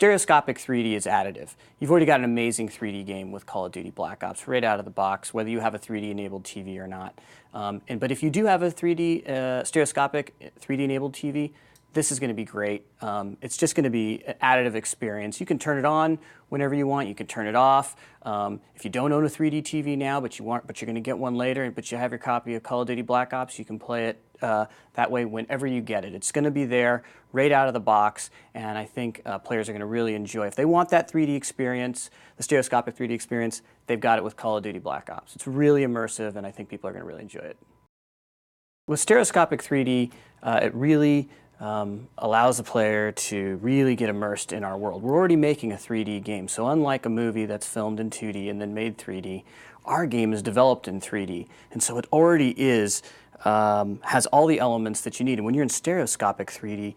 Stereoscopic 3D is additive. You've already got an amazing 3D game with Call of Duty Black Ops right out of the box, whether you have a 3D enabled TV or not. But if you do have a 3D stereoscopic 3D enabled TV, this is going to be great. It's just going to be an additive experience. You can turn it on whenever you want. You can turn it off. If you don't own a 3D TV now, but you're going to get one later, but you have your copy of Call of Duty Black Ops, you can play it that way whenever you get it. It's going to be there right out of the box, and I think players are going to really enjoy it. If they want that 3D experience, the stereoscopic 3D experience, they've got it with Call of Duty Black Ops. It's really immersive, and I think people are going to really enjoy it. With stereoscopic 3D, it really allows the player to really get immersed in our world. We're already making a 3D game, so unlike a movie that's filmed in 2D and then made 3D, our game is developed in 3D, and so it already has all the elements that you need. And when you're in stereoscopic 3D,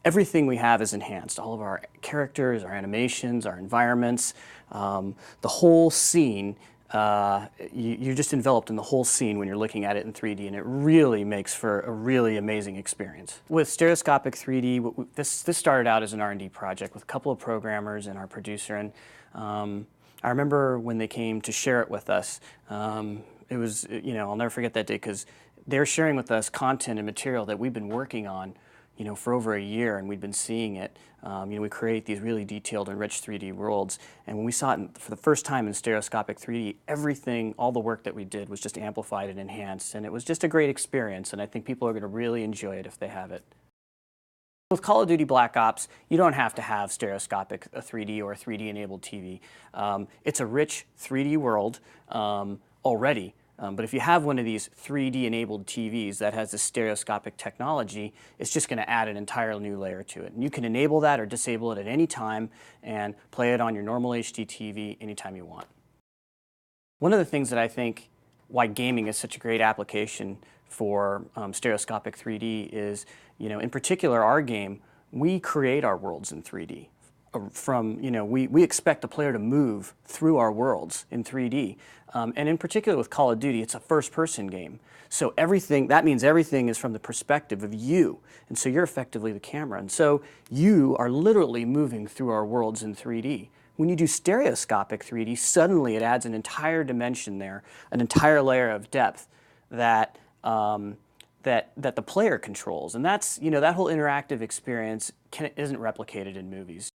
everything we have is enhanced. All of our characters, our animations, our environments, the whole scene. You're just enveloped in the whole scene when you're looking at it in 3D, and it really makes for a really amazing experience. With stereoscopic 3D, this started out as an R&D project with a couple of programmers and our producer, and I remember when they came to share it with us, it was, I'll never forget that day, because they're sharing with us content and material that we've been working on for over a year, and we've been seeing it. We create these really detailed and rich 3D worlds, and when we saw it for the first time in stereoscopic 3D, everything, all the work that we did was just amplified and enhanced, and it was just a great experience, and I think people are going to really enjoy it if they have it. With Call of Duty Black Ops, you don't have to have stereoscopic 3D or a 3D enabled TV. It's a rich 3D world already. But if you have one of these 3D enabled TVs that has this stereoscopic technology, it's just going to add an entirely new layer to it. And you can enable that or disable it at any time and play it on your normal HD TV anytime you want. One of the things that I think why gaming is such a great application for stereoscopic 3D is, in particular our game, we create our worlds in 3D. We expect the player to move through our worlds in 3D. And in particular with Call of Duty, it's a first-person game. So that means everything is from the perspective of you. And so you're effectively the camera. And so you are literally moving through our worlds in 3D. When you do stereoscopic 3D, suddenly it adds an entire dimension there, an entire layer of depth that the player controls. And that's, that whole interactive experience isn't replicated in movies.